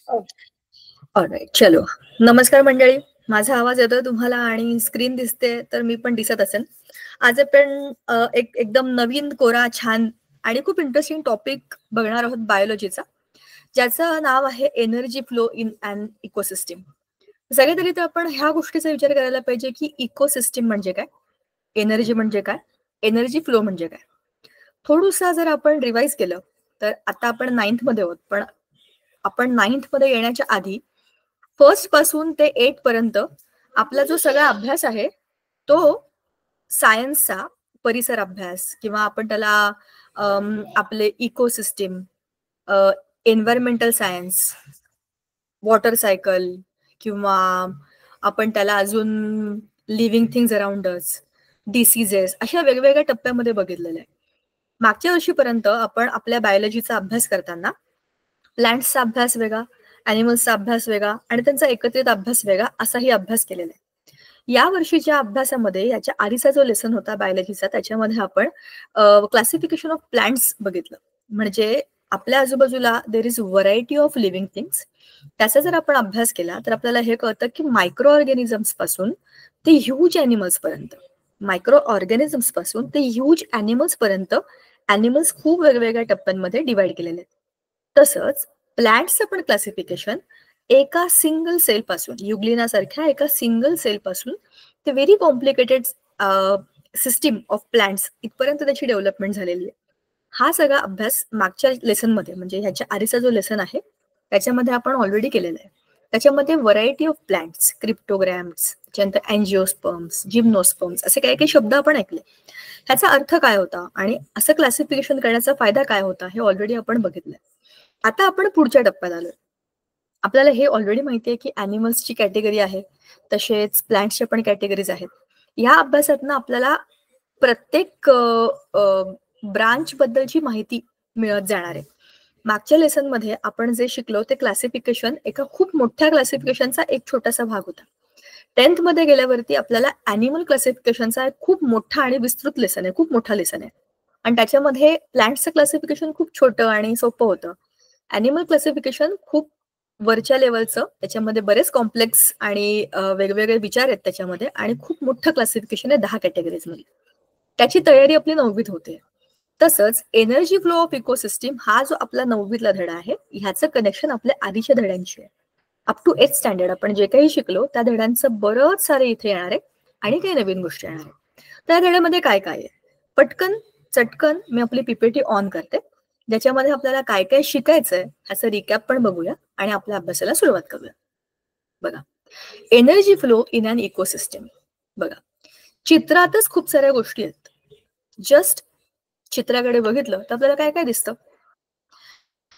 All right, चलो. नमस्कार मंडळी. माझा आवाज येतोय तुम्हाला आणि स्क्रीन दिसते तर मी पण दिसत असेल. आज आपण एकदम नवीन, कोरा, छान आणि खूप इंटरेस्टिंग टॉपिक बघणार आहोत बायोलॉजीचा, ज्याचं नाव आहे energy flow in an ecosystem. सगळ्यात आधी तर आपण ह्या गोष्टीचा विचार करायला पाहिजे की इकोसिस्टीम म्हणजे काय, एनर्जी म्हणजे काय, एनर्जी फ्लो म्हणजे काय. थोडंसं जर आपण रिवाइज केलं तर आता आपण 9th मध्ये आहोत, पण आपण 9th मध्ये येण्याच्या आधी फर्स्ट पासून ते 8 पर्यंत आपला जो सगळा अभ्यास आहे तो सायन्सचा परिसर अभ्यास किंवा आपण त्याला आपले ecosystem, environmental science, water cycle किंवा आपण त्याला अजून लिव्हिंग थिंग्स अराउंड अस, डिसीजेस, अशा वेगवेगळ्या टप्प्यामध्ये बघितलेलं आहे. मागच्या वर्षीपर्यंत आपण आपल्या बायोलॉजीचा अभ्यास करताना प्लांट्सचा अभ्यास वेगळा, अॅनिमल्सचा अभ्यास वेगळा आणि त्यांचा एकत्रित अभ्यास वेगळा असाही अभ्यास केलेला आहे. या वर्षीच्या अभ्यासामध्ये याच्या आधीचा जो लेसन होता बायोलॉजीचा त्याच्यामध्ये आपण क्लासिफिकेशन ऑफ प्लांट्स बघितलं. म्हणजे आपल्या आजूबाजूला there is variety of living things. त्याचा जर आपण अभ्यास केला तर आपल्याला हे कळतं की मायक्रो ऑर्गॅनिझम्स पासून ते ह्यूज अॅनिमल्स पर्यंत, मायक्रो ऑर्गॅनिझम्स पासून ते ह्यूज अॅनिमल्स पर्यंत अॅनिमल्स खूप वेगवेगळ्या टप्प्यांमध्ये डिवाइड केलेले आहेत. तसंच प्लांट्सचं पण क्लासिफिकेशन एका सिंगल सेल पासून, युग्लिना सारख्या एका सिंगल सेल पासून ते very complicated system of plants इथपर्यंत त्याची डेव्हलपमेंट झालेली आहे. हा सगळा अभ्यास मागच्या लेसनमध्ये, म्हणजे ह्याच्या आधीचा जो लेसन आहे त्याच्यामध्ये आपण ऑलरेडी केलेला आहे. त्याच्यामध्ये व्हरायटी ऑफ प्लांट्स, क्रिप्टोग्रॅम्स, त्याच्यानंतर अँजिओस्पर्म्स, जिम्नोस्पर्म्स असे काही काही शब्द आपण ऐकले. ह्याचा अर्थ काय होता आणि असं क्लासिफिकेशन करण्याचा फायदा काय होता हे ऑलरेडी आपण बघितलंय. आता आपण पुढच्या टप्प्यात आलोय. आपल्याला हे ऑलरेडी माहिती आहे की अॅनिमल्सची कॅटेगरी आहे, तसेच प्लांट्सच्या पण कॅटेगरीज आहेत. या अभ्यासातनं आपल्याला प्रत्येक ब्रांच बद्दलची माहिती मिळत जाणार आहे. मागच्या लेसन मध्ये आपण जे शिकलो ते क्लासिफिकेशन एका खूप मोठ्या क्लासिफिकेशनचा एक छोटासा भाग होता. 10th मध्ये गेल्यावरती आपल्याला अॅनिमल क्लासिफिकेशनचा एक खूप मोठा आणि विस्तृत लेसन आहे, खूप मोठा लेसन आहे. आणि त्याच्यामध्ये प्लांट्सचं क्लासिफिकेशन खूप छोटं आणि सोपं होतं. अॅनिमल क्लासिफिकेशन खूप वरच्या लेवलचं, त्याच्यामध्ये बरेच कॉम्प्लेक्स आणि वेगवेगळे विचार आहेत त्याच्यामध्ये, आणि खूप मोठं क्लासिफिकेशन आहे 10 कॅटेगरीज मध्ये. त्याची तयारी आपली 9वीत होते. तसंच एनर्जी फ्लो ऑफ इकोसिस्टीम हा जो आपला 9वीतला धडा आहे ह्याचं कनेक्शन आपल्या आधीच्या धड्यांशी आहे. अप टू 8th स्टँडर्ड आपण जे काही शिकलो त्या धड्यांचं बरंच सारे इथे येणार आहे आणि काही नवीन गोष्टी येणार आहे. त्या धड्यामध्ये काय काय आहे, पटकन चटकन मी आपली पीपीटी ऑन करते, ज्याच्यामध्ये आपल्याला काय काय शिकायचंय ह्याचं रिकॅप पण बघूया आणि आपल्या अभ्यासाला सुरुवात करूया. बघा, energy flow in an ecosystem. बघा, चित्रातच खूप साऱ्या गोष्टी आहेत. जस्ट चित्राकडे बघितलं तर आपल्याला काय काय दिसतं.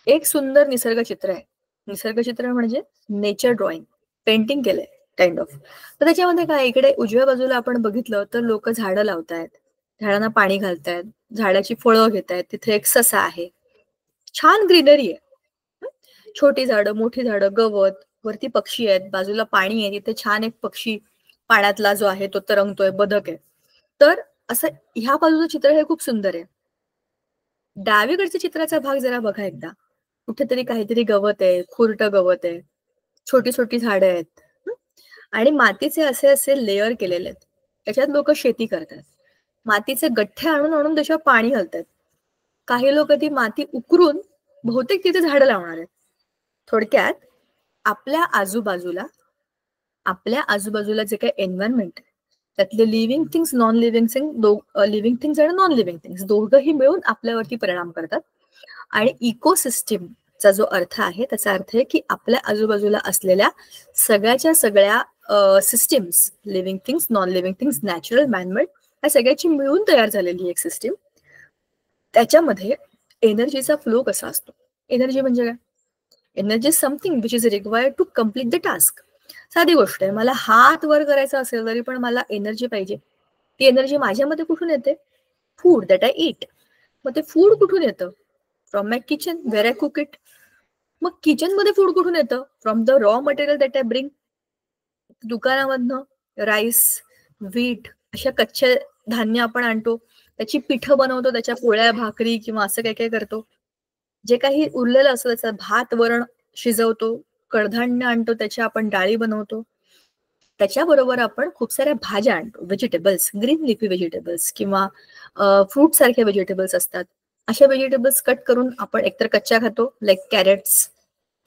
एक सुंदर निसर्ग चित्र आहे. निसर्ग चित्र म्हणजे नेचर ड्रॉइंग, पेंटिंग केलंय काइंड ऑफ. तर त्याच्यामध्ये काय, इकडे उजव्या बाजूला आपण बघितलं तर लोक झाडं लावतायत, झाडांना पाणी घालतायत, झाडाची फळं घेतायत, तिथे एक ससा आहे, छान ग्रीनरी आहे, छोटी झाडं, मोठी झाडं, गवत, वरती पक्षी आहेत, बाजूला पाणी आहे, तिथे छान एक पक्षी पाण्यातला जो आहे तो तरंगतोय, बदक आहे. तर असं ह्या बाजूचं चित्र हे खूप सुंदर आहे. डावीकडच्या चित्राचा भाग जरा बघा एकदा. कुठेतरी काहीतरी गवत आहे, खुरटं गवत आहे, छोटी छोटी झाडं आहेत आणि मातीचे असे असे लेअर केलेले आहेत. त्याच्यात लोक शेती करतात. मातीचे गठ्ठे आणून आणून त्याच्यावर पाणी घालतात. काही लोक ती माती उकरून बहुतेक तिथे झाडं लावणार आहेत. थोडक्यात आपल्या आजूबाजूला जे काही एन्व्हायरमेंट आहे त्यातले living things, non living living things आणि नॉन लिव्हिंग थिंग्स दोघंही मिळून आपल्यावरती परिणाम करतात. आणि इकोसिस्टीमचा जो अर्थ आहे त्याचा अर्थ आहे की आपल्या आजूबाजूला असलेल्या सगळ्याच्या सगळ्या systems, living things, non living things, natural, man-made, या सगळ्याची मिळून तयार झालेली एक सिस्टीम. त्याच्यामध्ये एनर्जीचा फ्लो कसा असतो. एनर्जी म्हणजे काय, energy is something which is required to complete the task. साधी गोष्ट आहे, मला हात वर करायचा असेल तरी पण मला एनर्जी पाहिजे. ती एनर्जी माझ्यामध्ये कुठून येते, फूड दॅट आय ईट. मग ते फूड कुठून येतं, from my kitchen where I cook it. मग किचन मध्ये फूड कुठून येतं, from the raw material that I bring. दुकानामधनं राईस, व्हीट अशा कच्चे धान्य आपण आणतो, त्याची पिठं बनवतो, त्याच्या पोळ्या, भाकरी किंवा असं काय काय करतो. जे काही उरलेलं असतं त्याचा भात, वरण शिजवतो, कडधान्य आणतो, त्याच्या आपण डाळी बनवतो. त्याच्याबरोबर आपण खूप साऱ्या भाज्या आणतो, व्हेजिटेबल्स, ग्रीन लिफी व्हेजिटेबल्स किंवा फ्रूट सारखे व्हेजिटेबल्स असतात. अशा व्हेजिटेबल्स कट करून आपण एकतर कच्च्या खातो, लाईक कॅरेट्स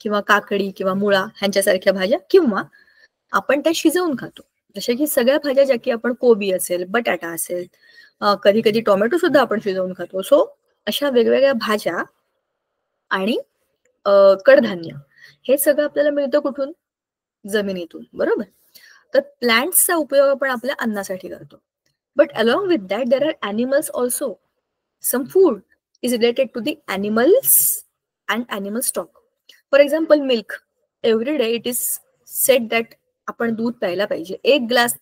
किंवा काकडी किंवा मुळा ह्यांच्यासारख्या भाज्या, किंवा आपण त्या शिजवून खातो. जसे की सगळ्या भाज्या ज्या की आपण कोबी असेल, बटाटा असेल, कधी कधी टोमॅटो सुद्धा आपण शिजवून खातो. सो अशा वेगवेगळ्या भाज्या आणि कडधान्य हे सगळं आपल्याला मिळतं कुठून? जमिनीतून, बरोबर. तर प्लांट्सचा उपयोग आपण आपल्या अन्नासाठी करतो. But along with that there are animals also. Some food is related to the animals and animal stock. For example milk. Every day it is set that आपण दूध प्यायला पाहिजे. 1 ग्लास,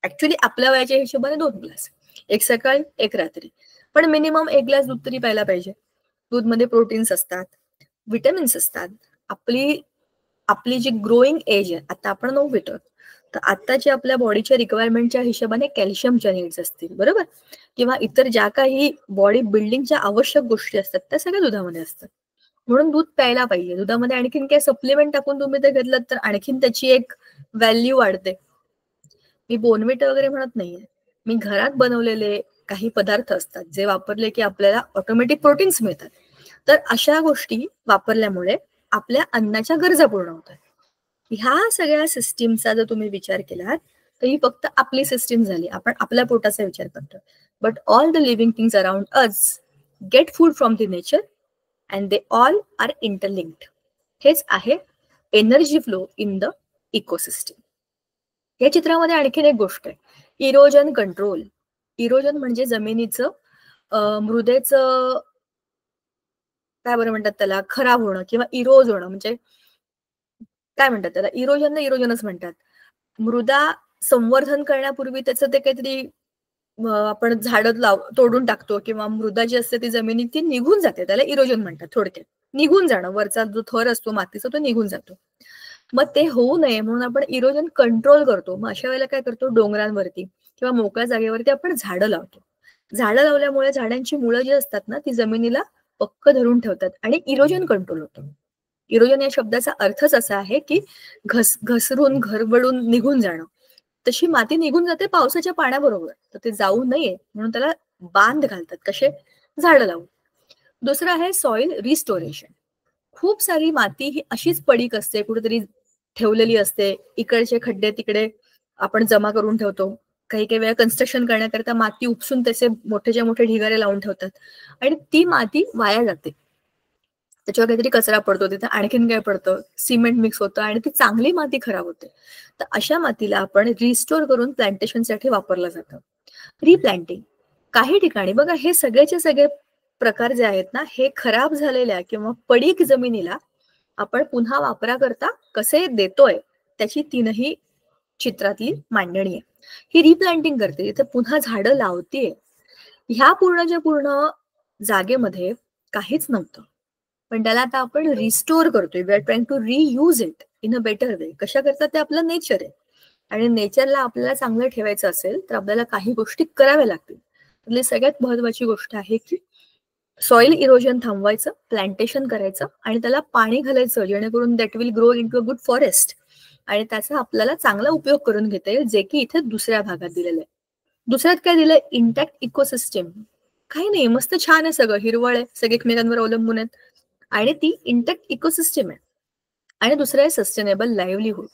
ऍक्च्युली आपल्या वयाच्या हिशोबाने 2 ग्लास, एक सकाळी एक रात्री, पण मिनिमम 1 ग्लास दूध तरी प्यायला पाहिजे. दूधमध्ये प्रोटीन्स असतात, विटॅमिन्स असतात. आपली जी ग्रोईंग एज आहे, आता आपण 9वीत आहोत, तर आताची आपल्या बॉडीच्या रिक्वायरमेंटच्या हिशोबाने कॅल्शियमच्या नीड्स असतील, बरोबर, किंवा इतर ज्या काही बॉडी बिल्डिंगच्या आवश्यक गोष्टी असतात त्या सगळ्या दुधामध्ये असतात. म्हणून दूध प्यायला पाहिजे. दुधामध्ये आणखीन काही सप्लिमेंट टाकून तुम्ही ते घेतलं तर आणखीन त्याची एक व्हॅल्यू वाढते. मी बोनविटा वगैरे म्हणत नाहीये, मी घरात बनवलेले काही पदार्थ असतात जे वापरले की आपल्याला ऑटोमॅटिक प्रोटीन्स मिळतात. तर अशा गोष्टी वापरल्यामुळे आपल्या अन्नाच्या गरजा पूर्ण होतात. ह्या सगळ्या सिस्टीमचा जर तुम्ही विचार केलात तर ही फक्त आपली सिस्टीम झाली. आपण आपल्या पोटाचा विचार करतो. But all the living things around us get food from the nature and they all are interlinked. हेच आहे energy flow in the ecosystem. या चित्रामध्ये आणखीन एक गोष्ट आहे, इरोजन कंट्रोल. इरोजन म्हणजे जमिनीचं मृदेचं काय बरं म्हणतात त्याला, खराब होणं किंवा इरोज होणं. म्हणजे काय म्हणतात त्याला, इरोजनच म्हणतात. मृदा संवर्धन करण्यापूर्वी त्याचं ते काहीतरी आपण झाडं तोडून टाकतो किंवा मृदा जी असते ती जमिनीत ती निघून जाते, त्याला इरोजन म्हणतात. थोडक्यात निघून जाणं, वरचा जो थर असतो मातीचा तो निघून जातो. मग ते होऊ नये म्हणून आपण इरोजन कंट्रोल करतो. मग अशा वेळेला काय करतो, डोंगरांवरती किंवा मोकळ्या जागेवरती आपण झाडं लावतो. झाडं लावल्यामुळे झाडांची मुळं जी असतात ना ती जमिनीला पक्क धरून ठेवतात आणि इरोजन कंट्रोल होतं. इरोजन या शब्दाचा अर्थच असा आहे की घसरून घरबडून निघून जाणं. तशी माती निघून जाते पावसाच्या पाण्याबरोबर, तर ते जाऊ नये म्हणून त्याला बांध घालतात. कसे? झाडं लावून. दुसरं आहे सॉइल रिस्टोरेशन. खूप सारी माती ही अशीच पडीक असते, कुठेतरी ठेवलेली असते. इकडचे खड्डे तिकडे आपण जमा करून ठेवतो. काही काही वेळा कन्स्ट्रक्शन करण्याकरता माती उपसून त्याचे मोठेच्या मोठे ढिगारे लावून ठेवतात आणि ती माती वाया जाते. त्याच्यावर काहीतरी कचरा पडतो, तिथे आणखीन काय पडतं, सिमेंट मिक्स होतं आणि ती चांगली माती खराब होते. तर अशा मातीला आपण रिस्टोर करून प्लांटेशनसाठी वापरलं जातं. रिप्लांटिंग. काही ठिकाणी बघा, हे सगळेचे सगळे प्रकार जे आहेत ना, हे खराब झालेल्या किंवा पडीक जमिनीला आपण पुन्हा वापराकरता कसे देतोय त्याची 3ही चित्रातली मांडणी आहे. ही रिप्लांटिंग करते, इथे पुन्हा झाडं लावतीये. ह्या पूर्णच्या पूर्ण जागेमध्ये काहीच नव्हतं, पण त्याला आता आपण रिस्टोर करतोय. We are trying to reuse it in a better way. कशा करता? ते आपलं नेचर आहे आणि नेचरला आपल्याला चांगलं ठेवायचं असेल तर आपल्याला काही गोष्टी कराव्या लागतील. त्यातली सगळ्यात महत्वाची गोष्ट आहे की सॉइल इरोजन थांबवायचं, प्लांटेशन करायचं आणि त्याला पाणी घालायचं, जेणेकरून that will grow into a good forest आणि त्याचा आपल्याला चांगला उपयोग करून घेता येईल, जे की इथे दुसऱ्या भागात दिलेलं आहे. दुसऱ्यात काय दिलंय? Intact ecosystem. काही नाही, मस्त छान आहे, सगळं हिरवळ आहे, सगळे एकमेकांवर अवलंबून आहेत आणि ती इंटॅक्ट इकोसिस्टीम आहे. आणि दुसरं आहे sustainable livelihood.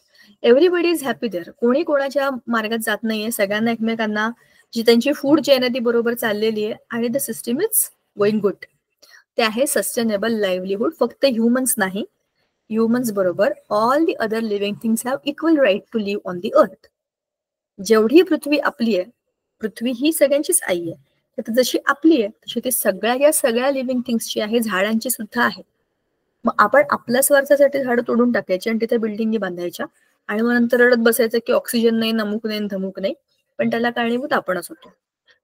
Everybody is happy there. कोणी कोणाच्या मार्गात जात नाहीये, सगळ्यांना एकमेकांना जी त्यांची फूड चेन आहे ती बरोबर चाललेली आहे आणि the system is going good. ते आहे सस्टेनेबल लाईव्हलीहूड. फक्त ह्युमन्स नाही, ह्युमन्स बरोबर all the other living things have equal right to live on the earth. जेवढी पृथ्वी आपली आहे, पृथ्वी ही सगळ्यांचीच आई आहे, तर जशी आपली आहे तशी ती सगळ्या लिव्हिंग थिंग्सची आहे, झाडांची सुद्धा आहे. मग आपण आपल्या स्वार्थासाठी झाडं तोडून टाकायची आणि तिथे बिल्डिंगी बांधायच्या आणि मग नंतर रडत बसायचं की ऑक्सिजन नाही, नमुक नाही, धमुक नाही, पण त्याला कारणीभूत आपणच होतो.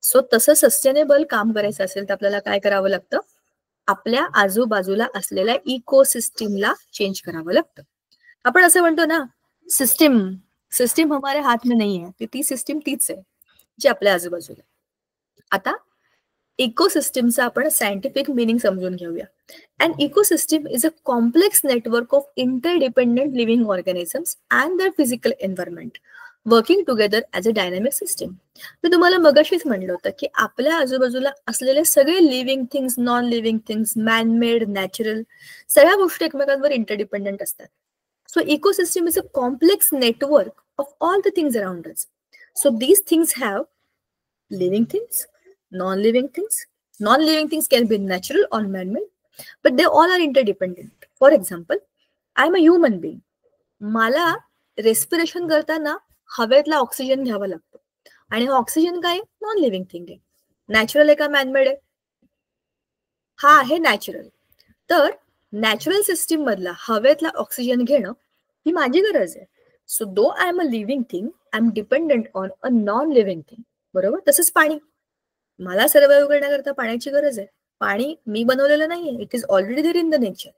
सो तसं सस्टेनेबल काम करायचं असेल तर आपल्याला काय करावं लागतं? आपल्या आजूबाजूला असलेल्या इकोसिस्टीमला चेंज करावं लागतं. आपण असं म्हणतो ना, सिस्टीम सिस्टीम हमारे हात में नाही आहे. ती सिस्टीम तीच आहे जी आपल्या आजूबाजूला. आता इकोसिस्टीमचा आपण सायंटिफिक मिनिंग समजून घेऊया. An ecosystem is a complex network of interdependent living organisms and their physical environment working together as a dynamic system. मी तुम्हाला मगाशीच म्हणलं होतं की आपल्या आजूबाजूला असलेले सगळे living things, non living things, man-made, natural, सगळ्या गोष्टी एकमेकांवर इंटरडिपेंडंट असतात. So ecosystem is a complex network of all the things around us. So these things have living things, non-living things. Non-living things can be natural or man-made, but they all are interdependent. For example, I am a human being. मला respiration करताना हवेतला oxygen घ्यावा लागतो आणि हा oxygen काय non living thing आहे. Natural आहे का मॅनमेड आहे? हा आहे नॅचरल. तर नॅचरल सिस्टीम मधला हवेतला ऑक्सिजन घेणं ही माझी गरज आहे. So though I am a living thing, I am dependent on a non living thing. बरोबर. तसंच पाणी, मला सर्वाइव्ह करण्याकरता पाण्याची गरज आहे. पाणी मी बनवलेलं नाहीये, it is already there in the nature.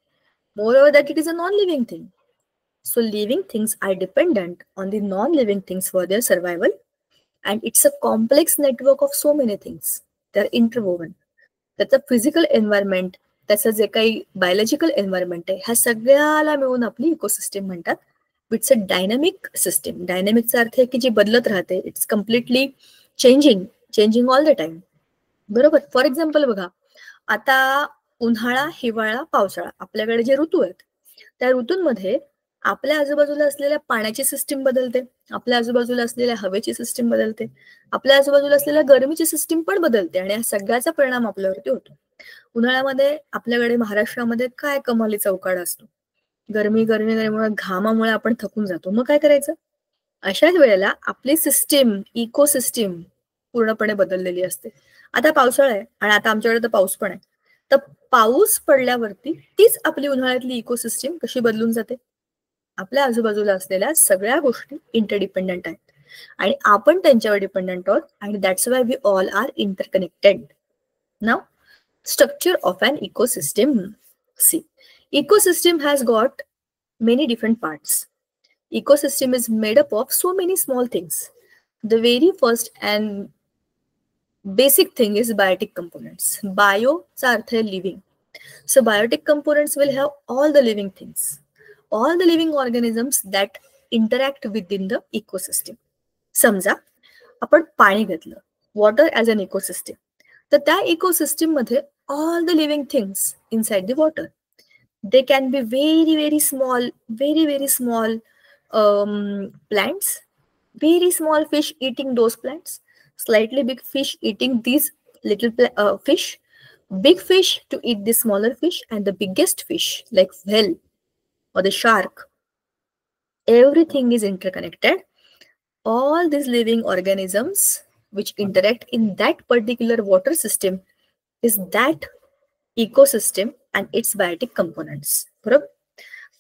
Moreover that it is a non living thing. So living things are dependent on the non living things for their survival, and it's a complex network of so many things. They are interwoven. त्याचं physical environment, त्याचं जे काही biological environment आहे, ह्या सगळ्याला मिळून आपली ecosystem म्हणतात. It's a dynamic system. डायनामिकचा अर्थ आहे की जी बदलत राहते. It's completely changing all the time. बरोबर. फॉर एक्झाम्पल बघा, आता उन्हाळा, हिवाळा, पावसाळा आपल्याकडे जे ऋतू आहेत, त्या ऋतूंमध्ये आपल्या आजूबाजूला असलेल्या पाण्याची सिस्टीम बदलते, आपल्या आजूबाजूला असलेल्या हवेची सिस्टीम बदलते, आपल्या आजूबाजूला असलेल्या गरमीची सिस्टीम पण बदलते आणि या सगळ्याचा परिणाम आपल्यावरती होतो. उन्हाळ्यामध्ये आपल्याकडे महाराष्ट्रामध्ये काय कमालीचा उकाडा असतो. गरमीमुळे, घामामुळे आपण थकून जातो. मग काय करायचं? अशाच वेळेला आपली सिस्टीम, इकोसिस्टीम पूर्णपणे बदललेली असते. आता पावसाळा आहे आणि आता आमच्याकडे तर पाऊस पण आहे. तर पाऊस पडल्यावरती तीच आपली उन्हाळ्यातली इकोसिस्टीम कशी बदलून जाते? आपल्या आजूबाजूला असलेल्या सगळ्या गोष्टी इंटरडिपेंडंट आहेत आणि आपण त्यांच्यावर डिपेंडंट आहोत, आणि that's why we all are interconnected. Now, structure of an ecosystem. See, ecosystem has got many different parts. Ecosystem is made up of so many small things. The very first and basic thing is biotic components. Bio चा अर्थ आहे living. So biotic components will have all the living things, all the living organisms that interact within the ecosystem. समजा आपण पाणी घेतलं, water as an ecosystem, तर त्या ecosystem मध्ये all the living things inside the water. They can be very small plants, very small fish eating those plants, slightly big fish eating these little fish, big fish to eat the smaller fish, and the biggest fish like whale or the shark. Everything is interconnected. All these living organisms which interact in that particular water system is that ecosystem and its biotic components. बरोबर.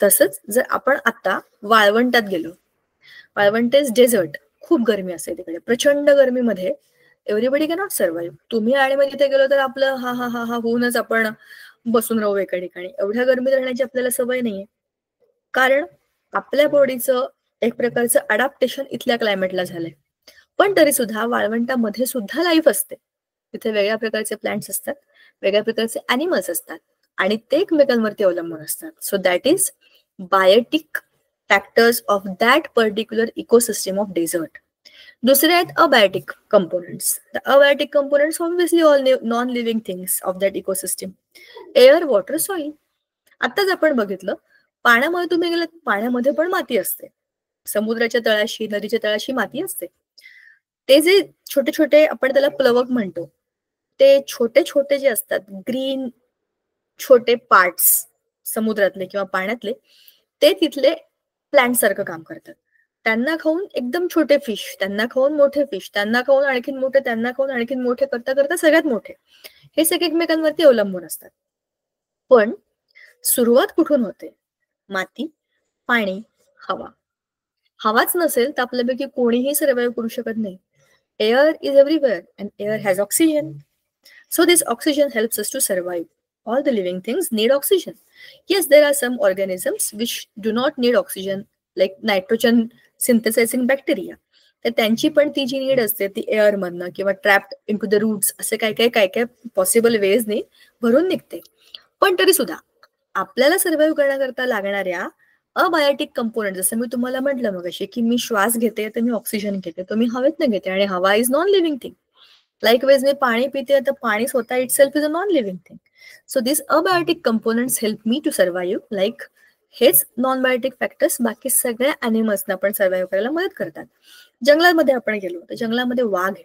तसंच जर आपण आता वाळवंटात गेलो, वाळवंट is dessert, खूप गरमी असते तिकडे, प्रचंड गरमीमध्ये एव्हरीबडी कॅनॉट सर्व्हाइव्ह. तुम्ही आणि मी तिथे गेलो तर आपलं हा हा हा हा होऊनच आपण बसून राहू एका ठिकाणी. एवढ्या गरमीत राहण्याची आपल्याला सवय नाहीये, कारण आपल्या बॉडीचं एक प्रकारचं अडॅप्टेशन इथल्या क्लायमेटला झालंय. पण तरी सुद्धा वाळवंटामध्ये सुद्धा लाईफ असते. तिथे वेगळ्या प्रकारचे प्लांट्स असतात, वेगळ्या प्रकारचे अॅनिमल्स असतात आणि ते एकमेकांवरती अवलंबून असतात. So that is biotic factors of that particular ecosystem of desert. दुसरे आहेत abiotic components. The abiotic components obviously all non living things of that ecosystem. Air, water, soil. आताच आपण बघितलं, पाण्यामध्ये तुम्ही गेलात, पाण्यामध्ये पण माती असते. समुद्राच्या तळाशी, नदीच्या तळाशी माती असते. ते जे छोटे छोटे आपण त्याला प्लवक म्हणतो, ते छोटे छोटे जे असतात ग्रीन छोटे पार्ट्स समुद्रातले किंवा पाण्यातले, ते तिथले प्लांट सारखं काम करतात. त्यांना खाऊन एकदम छोटे फिश, त्यांना खाऊन मोठे फिश, त्यांना खाऊन आणखीन मोठे, त्यांना खाऊन आणखीन मोठे करता करता सगळ्यात मोठे, हे सगळे एकमेकांवरती अवलंबून असतात. पण सुरुवात कुठून होते? माती, पाणी, हवा. हवाच नसेल तर आपल्यापैकी कोणीही सर्व्हाइव्ह करू शकत नाही. Air is everywhere and air has oxygen. So this oxygen helps us to survive. All the living things need oxygen. Yes, there are some organisms which do not need oxygen, like nitrogen synthesizing bacteria. तर त्यांची पण ती जी need असते ती air मधनं किंवा trapped into the roots असे काय पॉसिबल वेजने भरून निघते. पण तरी सुद्धा आपल्याला सर्व्हाइव्ह करण्याकरता लागणाऱ्या अबायोटिक कंपोनंट, जसं मी तुम्हाला म्हटलं मगाशी की मी श्वास घेते तर मी ऑक्सिजन घेते, तर मी हवेतनं घेते आणि हवा is non living thing. Likewise मी पाणी पिते तर पाणी स्वतः itself is a non living thing. So this abiotic components help me to survive. Like हेच नॉन बायोटिक फॅक्टर्स बाकी सगळ्या अॅनिमल्सना पण सर्व्हाइव्ह करायला मदत करतात. जंगलामध्ये आपण गेलो तर जंगलामध्ये वाघ आहे.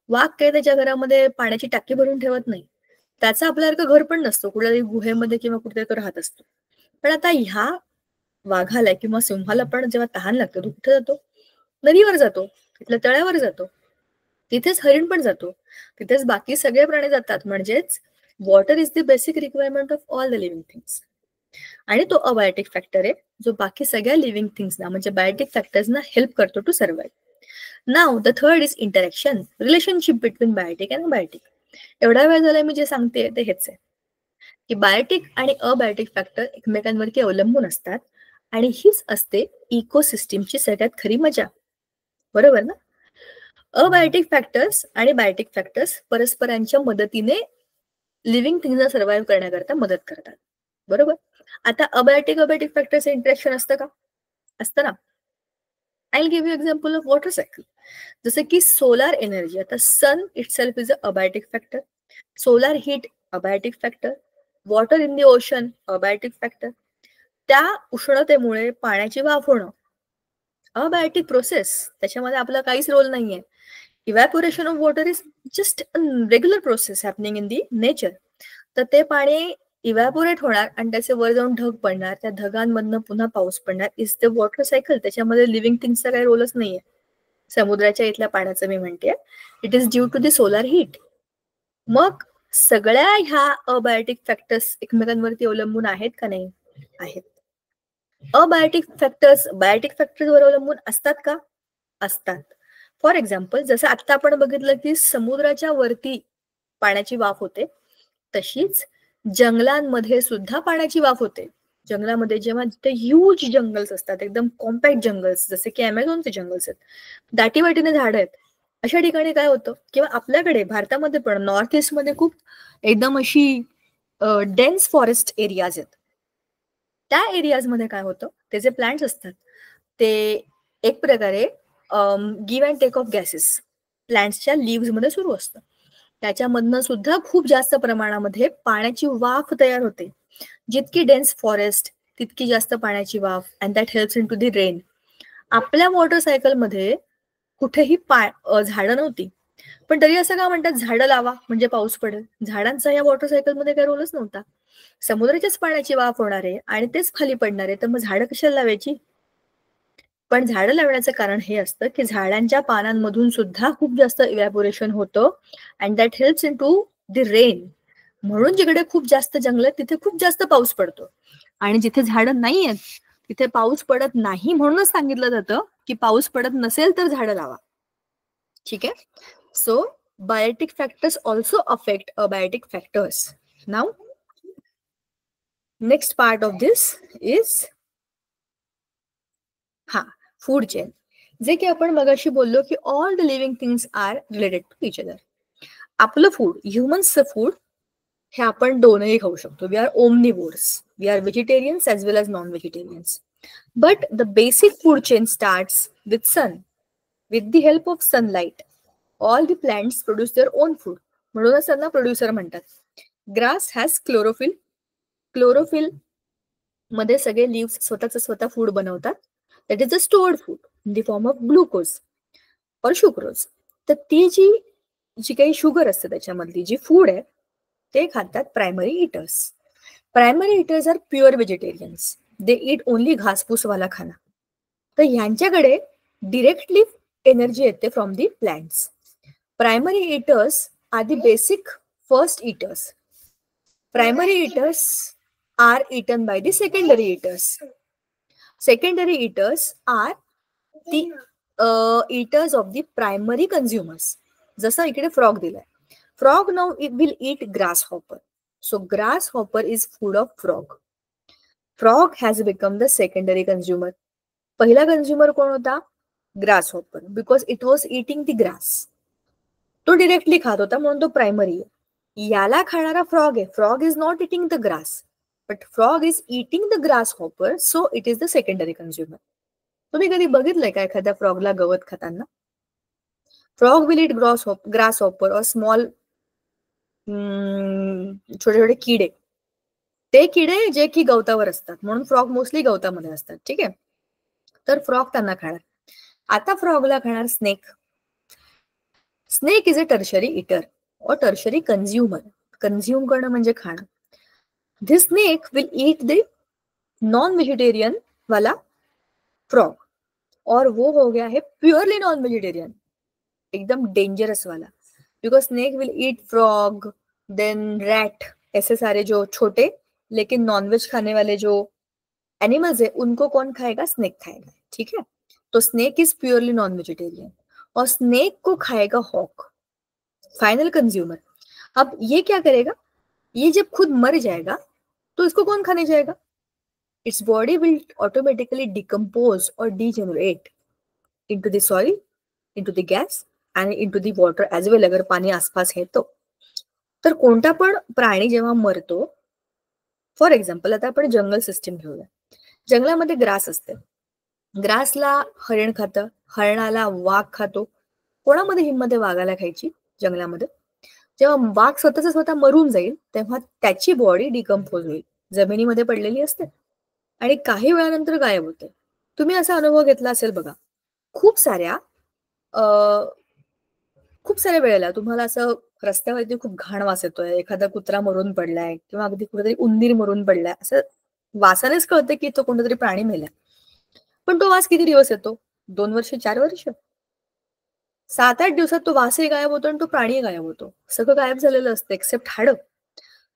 वाघ काय त्याच्या घरामध्ये पाण्याची टाकी भरून ठेवत नाही, त्याचं आपल्यासारखं घर पण नसतो, कुठल्यातरी गुहेमध्ये किंवा कुठेतरी तो राहत असतो. पण आता ह्या वाघाला किंवा सिंहाला पण जेव्हा तहान लागतो तो कुठे जातो? नदीवर जातो, तिथल्या तळ्यावर जातो, तिथेच हरिण पण जातो, तिथेच बाकी सगळे प्राणी जातात. म्हणजेच water is the basic requirement of all the living things. आणि तो अबायोटिक फॅक्टर आहे जो बाकी सगळ्या लिव्हिंग थिंग्सना म्हणजे बायोटिक फॅक्टर्सना हेल्प करतो to survive. Now the third is interaction, relationship between biotic and biotic. एवढा वेळ झाला मी जे सांगते ते हेच आहे की बायोटिक आणि अबायोटिक फॅक्टर एकमेकांवरती अवलंबून असतात आणि हीच असते इकोसिस्टीमची सगळ्यात खरी मजा. बरोबर ना? अबायोटिक फॅक्टर्स आणि बायोटिक फॅक्टर्स परस्परांच्या मदतीने लिव्हिंग थिंग्सना सर्व्हाइव्ह करण्याकरता मदत करतात. बरोबर. आता अबायोटिक फॅक्टर्स इंटरॅक्शन असतं का? असतं ना. I will give you example of water cycle. जसं की सोलार एनर्जी, आता sun itself is a abiotic factor, solar heat abiotic factor, water in the ocean abiotic factor. त्या उष्णतेमुळे पाण्याची वाफ होणं अबायोटिक प्रोसेस, त्याच्यामध्ये आपला काहीच रोल नाहीये. Evaporation of water is just a regular process happening in the nature. तर ते पाणी इव्हॅपोरेट होणार आणि त्याचे वर जाऊन ढग पडणार, त्या ढगांमधनं पुन्हा पाऊस पडणार, इज द वॉटर सायकल. त्याच्यामध्ये लिव्हिंग थिंग्सचा काही रोलच नाहीये. समुद्राच्या इथल्या पाण्याचं मी म्हणते, it is due to the solar heat. मग सगळ्या ह्या अबायोटिक फॅक्टर्स एकमेकांवरती अवलंबून आहेत का? नाही आहेत. अबायोटिक फॅक्टर्स बायोटिक फॅक्टर्सवर अवलंबून असतात का? असतात. फॉर एक्झाम्पल, जसं आता आपण बघितलं की समुद्राच्या वरती पाण्याची वाफ होते, तशीच जंगलांमध्ये सुद्धा पाण्याची वाफ होते. जंगलामध्ये जेव्हा तिथे ह्यूज जंगल्स असतात, एकदम कॉम्पॅक्ट जंगल्स, जसे की अमेझॉनचे जंगल्स आहेत, दाटीवाटीने झाडं आहेत, अशा ठिकाणी काय होतं, किंवा आपल्याकडे भारतामध्ये पण नॉर्थ ईस्ट मध्ये खूप एकदम अशी डेन्स फॉरेस्ट एरियाज आहेत. त्या एरियाजमध्ये काय होतं, ते जे प्लांट्स असतात ते एक प्रकारे give and take of gases प्लांट्सच्या लिव्ह मध्ये सुरू असतं. त्याच्यामधनं सुद्धा खूप जास्त प्रमाणामध्ये पाण्याची वाफ तयार होते. जितकी डेन्स फॉरेस्ट तितकी जास्त पाण्याची वाफ, and that helps into the rain. आपल्या मोटरसायकलमध्ये कुठेही झाडं नव्हती, पण तरी असं का म्हणतात झाडं लावा म्हणजे पाऊस पडेल. झाडांचा या वॉटरसायकलमध्ये काही रोलच नव्हता. समुद्राच्याच पाण्याची वाफ होणार आहे आणि तेच खाली पडणार आहे, तर मग झाडं कशाला लावायची? पण झाडं लावण्याचं कारण हे असतं की झाडांच्या पानांमधून सुद्धा खूप जास्त इव्हॅपोरेशन होतं and that helps into the rain. म्हणून जिकडे खूप जास्त जंगल आहेत तिथे खूप जास्त पाऊस पडतो, आणि जिथे झाडं नाही आहेत तिथे पाऊस पडत नाही. म्हणूनच सांगितलं जातं की पाऊस पडत नसेल तर झाडं लावा. ठीक आहे. So biotic factors also affect abiotic factors. Now next part of this is food chain. जे की आपण मगाशी बोललो की all the living things are related to each other. आपलं फूड, ह्युमन्सचं फूड, हे आपण दोनही खाऊ शकतो. We are omnivores. We are vegetarians as well as non vegetarians. But the basic food chain starts with sun. With the help of sunlight all the plants produce their own food. म्हणूनच त्यांना producer म्हणतात. Grass has chlorophyll. Chlorophyll मध्ये सगळे lives स्वतः food बनवतात. That is a stored food in the form of glucose और sucrose. तर ती जी काही शुगर असते त्याच्यामधली जी फूड आहे ते खातात primary eaters. Primary eaters are pure vegetarians. They eat only घासपूसवाला खाना. तर ह्यांच्याकडे डिरेक्टली एनर्जी येते from the plants. Primary eaters are the basic first eaters. Primary eaters are eaten by the secondary eaters. Secondary eaters are the eaters of the primary consumers. जसं इकडे frog दिलाय. Frog now it will eat grasshopper. So grasshopper is food of frog. Frog has become the secondary consumer. पहिला consumer कोण होता? Grass hopper, because it was eating the grass. तो directly खात होता म्हणून तो प्रायमरी आहे. याला खाणारा फ्रॉग आहे. Frog is not eating the grass, but frog is eating the grass hopper, so it is the secondary consumer. तुम्ही कधी बघितलंय का एखाद्या फ्रॉगला गवत खाताना? Frog will it grass hopper और स्मॉल छोटे छोटे किडे, ते किडे जे की गवतावर असतात, म्हणून फ्रॉग मोस्टली गवतामध्ये असतात. ठीक आहे, तर फ्रॉग त्यांना खाणार. आता फ्रॉगला खाणार snake. Snake is a tertiary eater और टर्शरी कंझ्युमर. कंझ्युम करणं म्हणजे खाणं. This snake will eat the non vegetarian वाला फ्रॉग, और वो हो गया है प्योरली नॉन वेजिटेरियन, एकदम डेंजरस वाला. Because snake will eat frog, then rat, ऐसे सारे जो छोटे लेकिन नॉनवेज खाने वाले जो एनिमल्स है उनको कौन खाएगा? स्नेक खाएगा. ठीक है, तो snake is purely non vegetarian और स्नेक को खाएगा हॉक, फाइनल कंज्यूमर. अब ये क्या करेगा? ये जब खुद मर जाएगा तो इसको कौन खाने जाएगा? Its body will automatically decompose और degenerate into the soil, into the gas आणि into the water as well, अगर पाणी आसपास आहे तो. तर कोणता पण प्राणी जेव्हा मरतो, फॉर एक्झाम्पल आता आपण जंगल सिस्टीम घेऊया. जंगलामध्ये ग्रास असते, ग्रासला हरिण खातं, हरणाला वाघ खातो. कोणामध्ये हिंमत आहे वाघाला खायची जंगलामध्ये? जेव्हा वाघ स्वतः मरून जाईल तेव्हा त्याची बॉडी डिकम्पोज होईल, जमिनीमध्ये पडलेली असते आणि काही वेळानंतर गायब होते. तुम्ही असा अनुभव घेतला असेल बघा, खूप साऱ्या वेळेला तुम्हाला असं रस्त्यावरती खूप घाण वास येतोय, एखादा कुत्रा मरून पडलाय किंवा अगदी कुठेतरी उंदीर मरून पडलाय, असं वासानेच कळतं की तो कोणतरी प्राणी मेलाय. पण तो वास किती दिवस येतो? 2 वर्ष, 4 वर्ष? 7-8 दिवसात तो वासही गायब होतो आणि तो प्राणी गायब होतो. सगळं गायब झालेलं असतं एक्सेप्ट हाडं.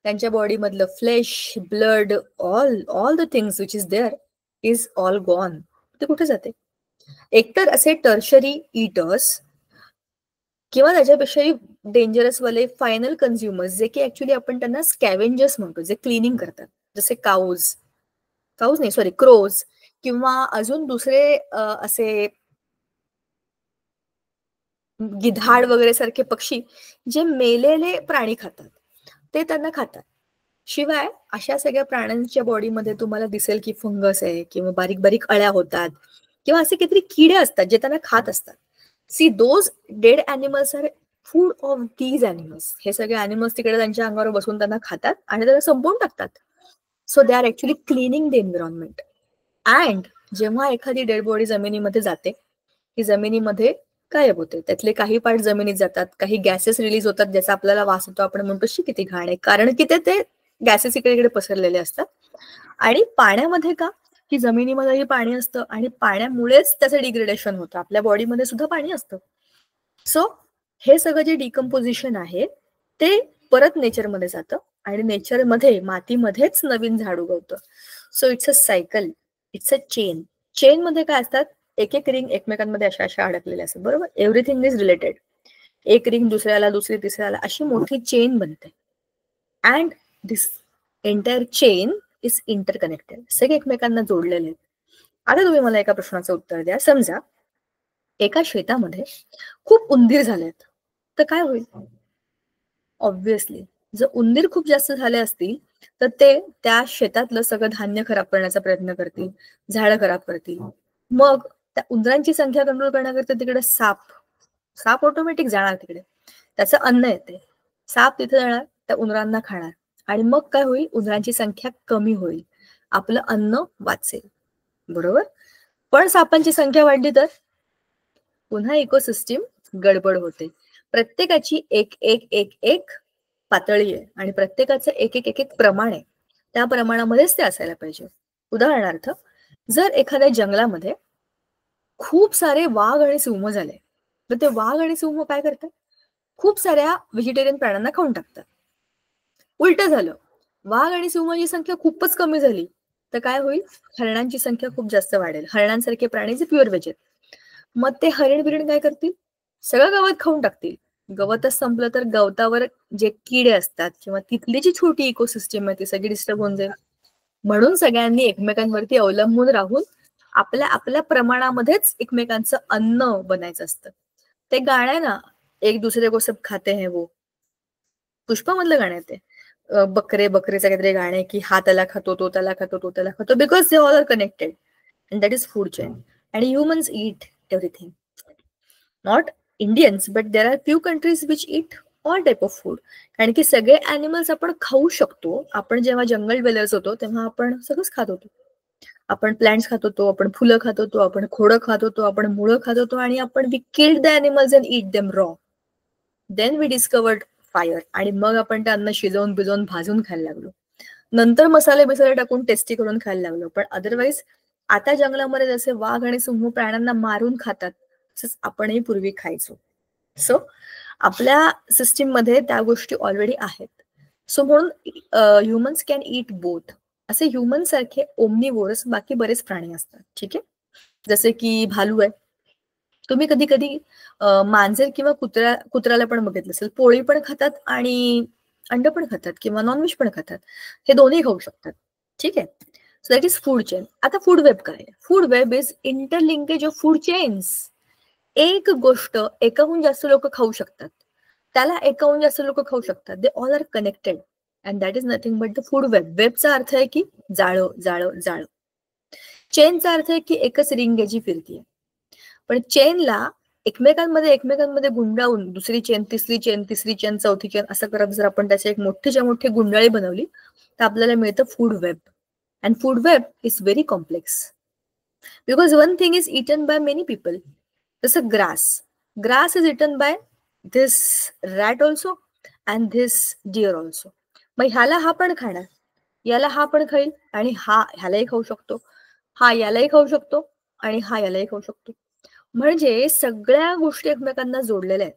त्यांच्या बॉडी मधलं flesh, blood, all the things which is there is all gone. ते कुठे जाते? एकतर असे टर्शरी ईटर्स किंवा त्याच्यापेक्षाही डेंजरस वाले फायनल कन्झ्युमर्स, जे की ऍक्च्युली आपण त्यांना स्कॅव्हेंजर्स म्हणतो, जे क्लिनिंग करतात, जसे काऊज नाही सॉरी क्रोज, किंवा अजून दुसरे असे गिधाड वगैरे सारखे पक्षी जे मेलेले प्राणी खातात, ते त्यांना खातात. शिवाय अशा सगळ्या प्राण्यांच्या बॉडीमध्ये तुम्हाला दिसेल की फंगस आहे किंवा बारीक बारीक अळ्या होतात किंवा असे काहीतरी किडे असतात जे त्यांना खात असतात. See those dead animals are food of these animals. हे सगळे अॅनिमल्स तिकडे त्यांच्या अंगावर बसून त्यांना खातात आणि त्यांना संपवून टाकतात. So they are actually cleaning the environment. And जेव्हा एखादी डेड बॉडी जमिनीमध्ये जाते, ही जमिनीमध्ये गायब होते. त्यातले काही पार्ट जमिनीत जातात, काही गॅसेस रिलीज होतात ज्याचा आपल्याला वास येतो. आपण म्हणतो शी किती घाण आहे, कारण की ते गॅसेस इकडे इकडे पसरलेले असतात. आणि पाण्यामध्ये का, की जमिनीमध्येही पाणी असतं आणि पाण्यामुळेच त्याचं डिग्रेडेशन होतं. आपल्या बॉडीमध्ये सुद्धा पाणी असतं. सो हे सगळं जे डिकम्पोजिशन आहे ते परत नेचरमध्ये जातं आणि नेचरमध्ये मातीमध्येच नवीन झाड उगवतं. So it's a cycle, it's a chain. Chain मध्ये काय असतात? एक एक रिंग एकमेकांमध्ये अशा अशा अडकलेल्या असतात, बरोबर? Everything is related. एक रिंग दुसऱ्याला, दुसरी तिसऱ्याला, अशी मोठी चेन बनते. And this entire chain is interconnected. सगळे एकमेकांना जोडलेले आहेत. आता तुम्ही मला एका प्रश्नाचं उत्तर द्या. समजा एका शेतामध्ये खूप उंदीर झालेत, तर काय होईल? ऑब्व्हियसली जर उंदीर खूप जास्त झाले असतील तर ते त्या शेतातलं सगळं धान्य खराब करण्याचा प्रयत्न करतील, झाडं खराब करतील. मग त्या उंदरांची संख्या कंट्रोल करण्याकरता तिकडे साप ऑटोमॅटिक जाणार तिकडे, त्याचं अन्न येते, साप तिथे जाणार, त्या उंदरांना खाणार आणि मग काय होईल? उंदरांची संख्या कमी होईल, आपलं अन्न वाचेल, बरोबर? पण सापांची संख्या वाढली तर पुन्हा इकोसिस्टीम गडबड होते. प्रत्येकाची एक एक एक एक पातळी आहे आणि प्रत्येकाचं एक एक एक एक प्रमाण आहे. त्या प्रमाणामध्येच ते असायला पाहिजे. उदाहरणार्थ, जर एखाद्या जंगलामध्ये खूप सारे वाघ आणि सिंह झाले तर ते वाघ आणि सिंह काय करतात? खूप साऱ्या व्हेजिटेरियन प्राण्यांना खाऊन टाकतात. उलट झालं, वाघ आणि सिंहाची संख्या खूपच कमी झाली तर काय होईल? हरणांची संख्या खूप जास्त वाढेल. हरणांसारखे प्राणी जे प्युअर व्हेज आहेत, मग ते हरिण बिरण काय करतील? सगळं गवत खाऊन टाकतील. गवतच संपलं तर गवतावर जे किडे असतात किंवा तिथली जी छोटी इकोसिस्टीम आहे ती सगळी डिस्टर्ब होऊन जाईल. म्हणून सगळ्यांनी एकमेकांवरती अवलंबून राहून आपल्या आपल्या प्रमाणामध्येच एकमेकांचं अन्न बनायचं असतं. ते गाणं आहे ना, एक दुसरे को सब खाते हैं वो, पुष्पामधलं गाणं आहे ते. बकरे बकरेचं काहीतरी गाणं आहे की हा त्याला खातो, तो त्याला खातो, तो त्याला खातो, because they all are connected and that is food chain. And humans eat everything. Not Indians, but there are few countries which eat all type of food. कारण की सगळे अॅनिमल्स आपण खाऊ शकतो. आपण जेव्हा जंगल ड्वेलर्स होतो तेव्हा आपण सगळंच खात होतो. आपण प्लांट्स खात होतो, आपण फुलं खात होतो, आपण खोडं खात होतो, आपण मुळं खात होतो, आणि आपण we killed the animals and eat them raw. Then we discovered fire, आणि मग आपण ते अन्न शिजवून बिजवून भाजून खायला लागलो. नंतर मसाले बिसाले टाकून टेस्टी करून खायला लागलो. पण अदरवाईज आता जंगलामध्ये जसे वाघ आणि सिंह प्राण्यांना मारून खातात, तसंच आपणही पूर्वी खायचो. सो आपल्या सिस्टीम मध्ये त्या गोष्टी ऑलरेडी आहेत. सो म्हणून ह्युमन्स कॅन ईट बोथ. असे ह्युमन सारखे ओमनिवोरस बाकी बरेच प्राणी असतात. ठीक आहे, जसे की भालू आहे. तुम्ही कधी कधी मांजर किंवा कुत्र्याला पण बघितलं असेल, पोळी पण खातात आणि अंड पण खातात किंवा नॉनव्हेज पण खातात. हे दोन्ही खाऊ शकतात. ठीक आहे. So that is food chain. आता फूड वेब काय आहे? Food web is interlinkage of food chains. एक गोष्ट एकाहून जास्त लोक खाऊ शकतात, त्याला एकाहून जास्त लोक खाऊ शकतात. They all are connected and that is nothing but the food web. वेबचा अर्थ आहे की जाळं जाळं जाळं. चेनचा अर्थ आहे की एकच रिंग जी फिरतीये. पण चेनला एकमेकांमध्ये गुंडाळून दुसरी चेन, तिसरी चेन, तिसरी चेन, चौथी चेन असं करत जर आपण त्याची एक मोठीच्या मोठी गुंडाळी बनवली तर आपल्याला मिळतं food web. And food web is very complex because one thing is eaten by many people. जसं grass is eaten by this rat also and this deer also. मग ह्याला हा पण खाणार, याला हा पण खाईल, आणि हा ह्यालाही खाऊ शकतो, हा यालाही खाऊ शकतो, आणि हा यालाही खाऊ शकतो. म्हणजे सगळ्या गोष्टी एकमेकांना जोडलेल्या आहेत.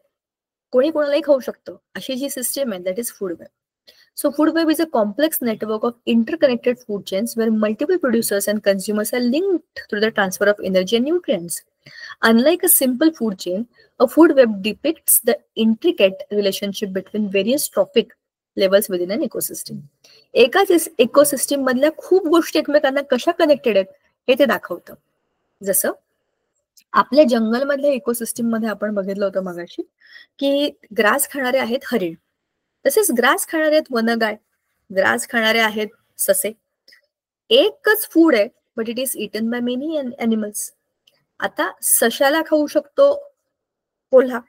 कोणी कोणालाही खाऊ शकतं, अशी जी सिस्टीम आहे that is food web. So food web is a complex network of interconnected food chains where multiple producers and consumers are linked through the transfer of energy and nutrients. Unlike a simple food chain, a food web depicts the intricate relationship between various trophic levels within an ecosystem. एकाच ecosystem मधल्या खूप गोष्टी एकमेकांना कशा connected आहेत हे ते दाखवतं. जसं आपल्या जंगलमधल्या इकोसिस्टीम मध्ये आपण बघितलं होतं मगाशी की ग्रास खाणारे आहेत हरिण, तसेच ग्रास खाणारे आहेत वनगाय, ग्रास खाणारे आहेत ससे. एकच फूड आहे but it is eaten by many animals. आता सशाला खाऊ शकतो कोल्हा,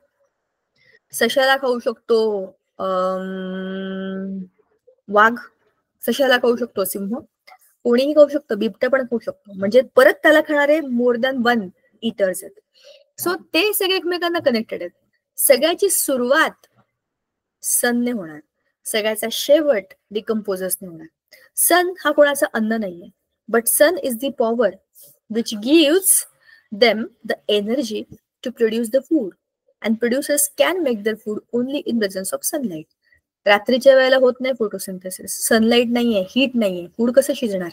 सशाला खाऊ शकतो वाघ, सशाला खाऊ शकतो सिंह, कोणीही खाऊ शकतो, बिबट्या पण खाऊ शकतो. म्हणजे परत त्याला खाणारे मोर दॅन वन इटर्स आहेत. सो ते सगळे एकमेकांना कनेक्टेड आहेत. सगळ्याची सुरुवात सनने होणार, सगळ्याचा शेवट डिकम्पोजर्सने होणार. सन हा कोणाचा अन्न नाहीये, but sun is the power which gives them the energy to produce the food and producers can make their food only in presence of sunlight. रात्रीच्या वेळेला होत नाही फोटोसिंथेसिस, सनलाईट नाहीये, हीट नाहीये, फूड कसं शिजणार?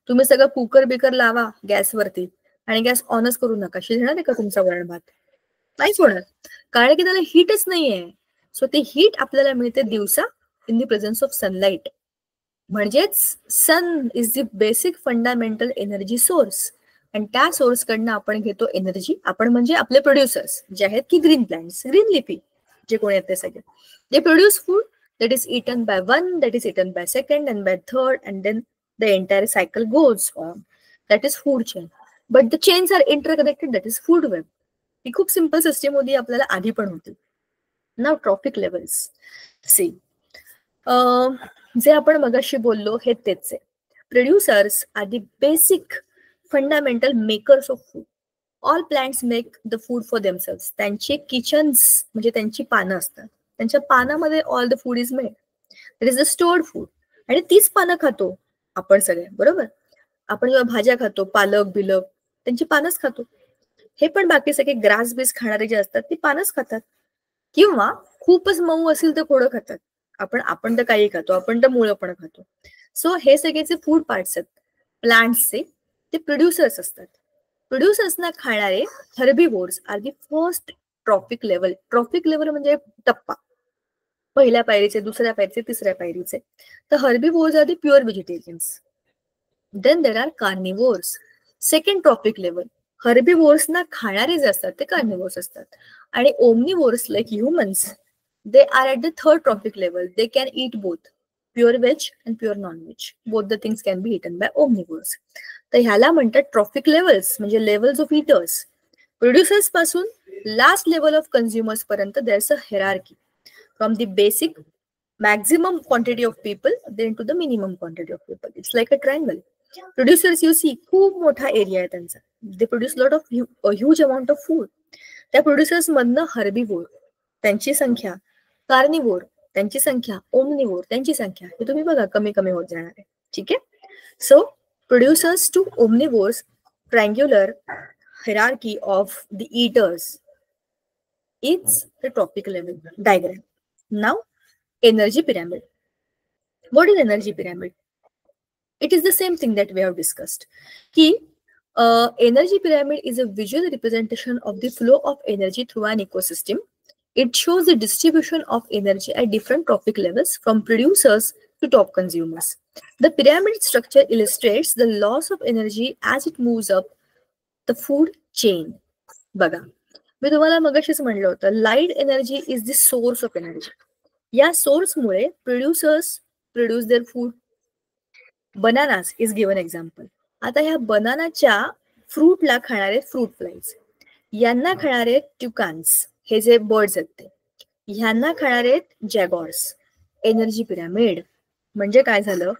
तुम्ही सगळं कुकर बिकर लावा गॅसवरती आणि गॅस ऑनच करू नका, शिजणार आहे का तुमचा वरण भात? नाहीच होणार, कारण की त्याला हीटच नाहीये. सो ती हीट आपल्याला मिळते दिवसा in the presence of sunlight. म्हणजेच sun is the basic fundamental energy source, आणि त्या सोर्स कडनं आपण घेतो एनर्जी. आपण म्हणजे आपले प्रोड्युसर्स जे आहेत की ग्रीन प्लांट्स, ग्रीन लिफी जे कोणी आहेत ते सगळे, they produce food that is eaten by one, that is eaten by second and by third, and then the entire cycle goes on. That is food chain. But the chains are interconnected, that is food web. ही खूप simple system होती, आपल्याला आधी पण होती. नाव trophic levels. C जे आपण मगाशी बोललो हे तेच आहे. Producers are the basic fundamental makers of food. All plants make the food for themselves. त्यांचे किचन्स म्हणजे त्यांची पानं असतात, त्यांच्या पानामध्ये all the food is made. That is the stored food. आणि तीच पानं खातो आपण सगळे, बरोबर? आपण जेव्हा भाज्या खातो, पालक बिलक, त्यांची पानच खातो. हे पण बाकी सगळे ग्रास बीस खाणारे जे असतात ती पानच खातात, किंवा खूपच मऊ असेल तर खोडं खातात. आपण तर काही खातो, आपण तर मुळं पण खातो. सो हे सगळेचे फूड पार्ट्स आहेत प्लांट्सचे, ते प्रोड्युसर्स असतात. प्रोड्युसर्सना खाणारे herbivores are the first trophic level. Trophic level म्हणजे टप्पा, पहिल्या पायरीचे, दुसऱ्या पायरीचे, तिसऱ्या पायरीचे. तर herbivores are the pure vegetarians. Then there are carnivores. Second tropic level, हर्बिवोर्सना खाणारे जे असतात ते कार्निवोर्स असतात. आणि omnivores like humans, they are at the third tropic level. They can eat both pure veg and pure non veg. Both the things can be eaten by omnivores. तर ह्याला म्हणतात ट्रॉपिक लेवल्स, म्हणजे levels of eaters. Producers पासून last level of consumers पर्यंत there's a hierarchy from the basic maximum quantity of people then to the minimum quantity of people. It's like a triangle. Producers, you see, खूप मोठा area आहे त्यांचा. They produce lot of a huge amount of food. त्या producers मधनं herbivore त्यांची संख्या, carnivore त्यांची संख्या, ओमनिवोर त्यांची संख्या, हे तुम्ही बघा कमी कमी होत जाणार आहे. ठीक आहे. So producers to omnivores triangular hierarchy of the eaters is the tropic level diagram. Now, energy pyramid. What is energy pyramid? It is the same thing that we have discussed. Energy pyramid is a visual representation of the flow of energy through an ecosystem. It shows the distribution of energy at different trophic levels from producers to top consumers. The pyramid structure illustrates the loss of energy as it moves up the food chain. बघा, मी तुम्हाला मगाशीच म्हणलं होतं, light energy is the source of energy. या सोर्समुळे producers produce their food. Bananas is given example. आता ह्या बनानाच्या फ्रूटला खाणारे फ्रूट फ्लाईज, यांना खाणारे ट्युकान्स, हे जे बर्ड्स आहेत ते, ह्यांना खाणारे जॅगॉर्स. एनर्जी पिरामिड म्हणजे काय झालं,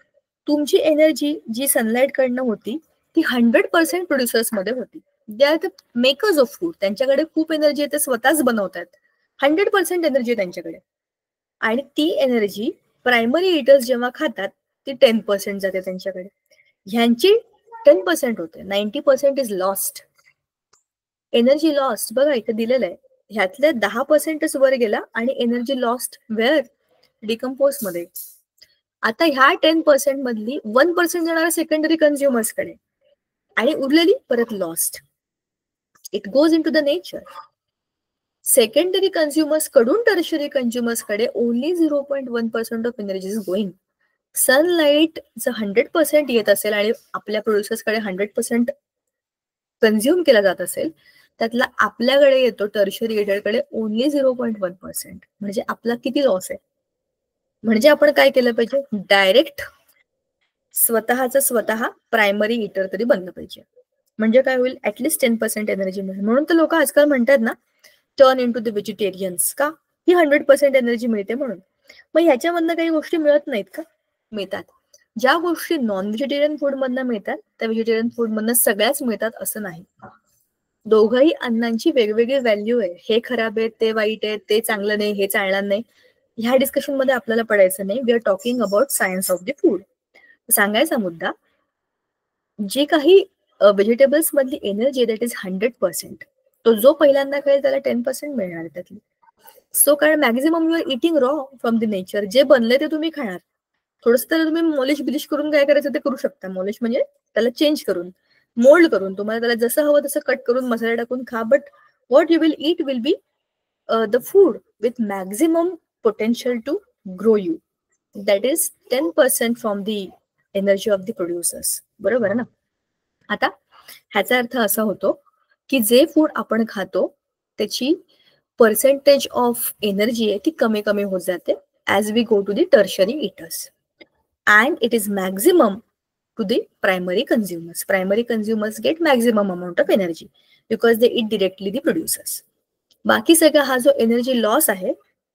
तुमची एनर्जी जी सनलाईट कडनं होती ती 100% प्रोड्युसर्स मध्ये होती. They are the makers of food. त्यांच्याकडे खूप एनर्जी आहे, ते स्वतःच बनवतात. 100% एनर्जी त्यांच्याकडे. आणि ती एनर्जी प्रायमरी इटर्स जेव्हा खातात ती 10% जाते त्यांच्याकडे. ह्यांची 10% होते. 90% इज लॉस्ट. एनर्जी लॉस्ट बघा इथे दिलेलं आहे. ह्यातल्या 10%च वर गेला आणि एनर्जी लॉस्ट वेअर, डिकम्पोज मध्ये. आता ह्या 10% मधली 1% जाणार सेकंडरी कन्झ्युमर्स कडे आणि उरलेली परत lost. It goes into the nature. Secondary consumers कडून टर्शरी कन्झ्युमर्स कडे only 0.1% of energy is going. Sunlight जर 100% येत असेल आणि आपल्या प्रोड्युसर्स कडे 100% कन्झ्युम केला जात असेल, त्यातला आपल्याकडे येतो टर्शरी इटरकडे ओनली 0.1%. म्हणजे आपला किती लॉस आहे. म्हणजे आपण काय केलं पाहिजे, डायरेक्ट स्वतः प्रायमरी इटर तरी बनलं पाहिजे. म्हणजे काय होईल, ऍटलिस्ट 10% एनर्जी मिळेल. म्हणून तर लोक आजकाल म्हणतात ना, turn into the vegetarians. का, ही 100% एनर्जी मिळते म्हणून. मग ह्याच्यामधनं काही गोष्टी मिळत नाहीत का, मिळतात. ज्या गोष्टी नॉन व्हेजिटेरियन फूड मधनं मिळतात त्या व्हेजिटेरियन फूड मधनं सगळ्याच मिळतात असं नाही. दोघही अन्नांची वेगवेगळी व्हॅल्यू आहे. हे खराब आहे, ते वाईट आहे, ते चांगलं नाही, हे चालणार नाही, ह्या डिस्कशन मध्ये आपल्याला पडायचं नाही. We are talking about science of the food. सांगायचा मुद्दा, जी काही व्हेजिटेबल्स मधली एनर्जी दॅट इज 100%, तो जो पहिल्यांदा कळेल त्याला 10% मिळणार आहे त्यातली. सो कारण maximum you are eating raw from the nature. जे बनले ते तुम्ही खाणार. थोडस त्याला तुम्ही मॉलिश बिलिश करून काय करायचं ते करू शकता. मॉलिश म्हणजे त्याला चेंज करून, मोल्ड करून, तुम्हाला त्याला जसं हवं तसं कट करून मसाला टाकून खा. But what you will eat will be the food with maximum potential to grow you. That is 10% from the energy of the producers. बरोबर ना. आता ह्याचा अर्थ असा होतो की जे फूड आपण खातो त्याची पर्सेंटेज ऑफ एनर्जी आहे ती कमी कमी होत जाते as we go to the tertiary eaters. And it is maximum to the primary consumers. Primary consumers get maximum amount of energy because they eat directly the producers. बाकी सगळा हा जो एनर्जी लॉस आहे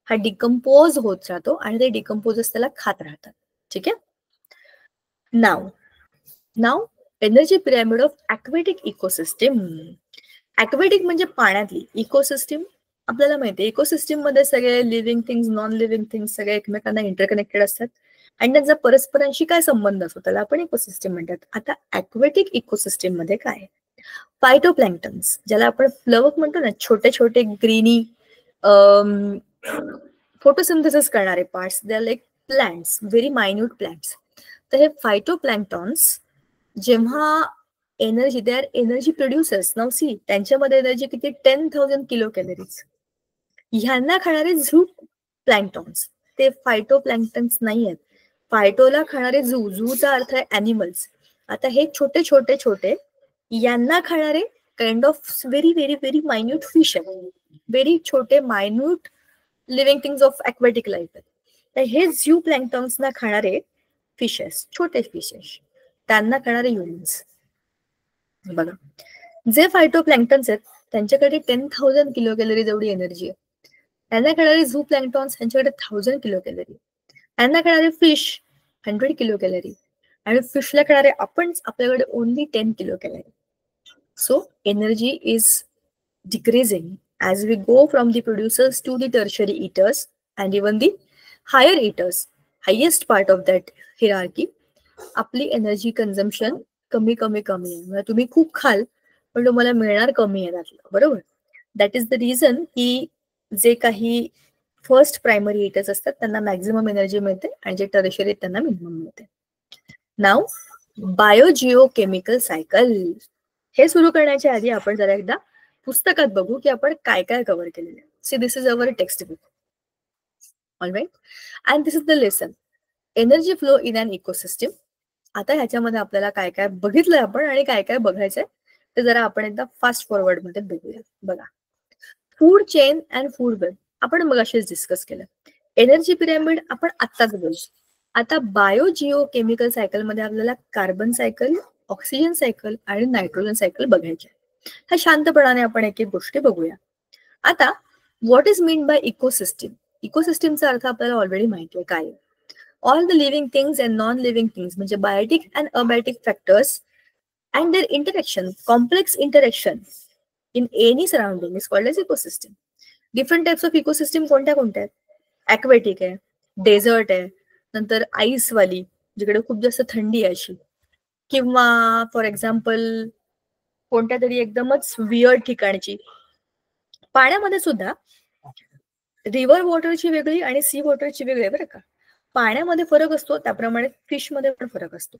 हा डिकम्पोज होत राहतो आणि ते डिकम्पोजर्स त्याला खात राहतात. ठीक आहे. नाव energy pyramid of aquatic ecosystem. Aquatic म्हणजे पाण्यातली, इकोसिस्टीम आपल्याला माहिती आहे. इकोसिस्टीम मध्ये सगळे living things, non living things सगळे एकमेकांना इंटरकनेक्टेड असतात आणि त्यांचा परस्परांशी काय संबंध असतो त्याला आपण इकोसिस्टीम म्हणतात. आता ॲक्वेटिक इकोसिस्टीम मध्ये काय, फायटोप्लॅन्क्टन्स ज्याला आपण प्लवक म्हणतो ना, छोटे छोटे ग्रीनी फोटोसिंथेसिस करणारे parts, they are like plants, very minute plants. तर हे फायटोप्लॅन्क्टॉन्स जेव्हा energy, they are energy producers. नाव सी, त्यांच्यामध्ये एनर्जी किती, 10,000 किलो कॅलरीज. ह्यांना खाणारे झू प्लॅन्क्टॉन्स, ते फायटोप्लॅन्क्टन्स नाही आहेत. फायटोला खाणारे झूचा अर्थ आहे ॲनिमल्स. आता हे छोटे छोटे छोटे यांना खाणारे kind of very very very minute fish आहे, व्हेरी छोटे minute living things of aquatic life आहे. तर हे झू प्लॅन्क्टॉन्सना खाणारे फिशेस, छोटे फिशेस, त्यांना खाणारे ह्युमन्स. बघा, जे फायटोप्लॅन्क्टन्स आहेत त्यांच्याकडे 10,000 किलो कॅलरीज एवढी एनर्जी आहे. त्यांना खाणारे झू प्लॅन्क्टॉन्स त्यांच्याकडे 1000 किलो कॅलरी. त्यांना खाणारे फिश 100 किलो कॅलरी. आणि फिशला खाणारे आपण आपल्याकडे only 10 kilo calorie. So energy is decreasing as we go from the producers to the tertiary eaters and even the higher eaters, highest part of that hierarchy. आपली energy consumption कमी कमी कमी आहे. म्हणजे तुम्ही खूप खाल पण तुम्हाला मिळणार कमी आहे त्यातलं, बरोबर. दॅट इज द रिझन की जे काही फर्स्ट प्रायमरी इटर्स असतात त्यांना मॅक्झिमम एनर्जी मिळते आणि जे टर्शियरी त्यांना मिनिमम मिळते. नाव बायोजिओकेमिकल सायकल. हे सुरू करण्याच्या आधी आपण जरा एकदा पुस्तकात बघू की आपण काय काय कव्हर केलेलं आहे. See, this is our textbook. Alright, and this is the lesson, energy flow in an ecosystem. आता ह्याच्यामध्ये आपल्याला काय काय बघितलंय आपण आणि काय काय बघायचंय ते जरा आपण एकदा फास्ट फॉरवर्ड मध्ये बघूया. बघा, food chain and food web आपण मगाशीच डिस्कस केलं. एनर्जी पिरॅमिड आपण आत्ताच बोलू. आता बायोजिओ केमिकल सायकल मध्ये आपल्याला कार्बन सायकल, ऑक्सिजन सायकल आणि नायट्रोजन सायकल बघायचे. ह्या शांतपणाने आपण एक एक गोष्टी बघूया. आता what is mean by ecosystem. इकोसिस्टमचा अर्थ आपल्याला ऑलरेडी माहिती आहे काय. All the living things and non living things म्हणजे biotic and abiotic factors and their interaction, complex interaction in any surrounding is called as ecosystem. Different types of ecosystem कोणत्या कोणत्या आहेत. ॲक्वेटिक आहे, डेझर्ट आहे, नंतर आईसवाली जिकडे खूप जास्त थंडी आहे अशी, किंवा फॉर एक्झाम्पल कोणत्या तरी एकदमच वियर्ड ठिकाणची. पाण्यामध्ये सुद्धा रिव्हर वॉटरची वेगळी आणि सी वॉटरची वेगळी, बरं का. पाण्यामध्ये फरक असतो त्याप्रमाणे फिश मध्ये पण फरक असतो.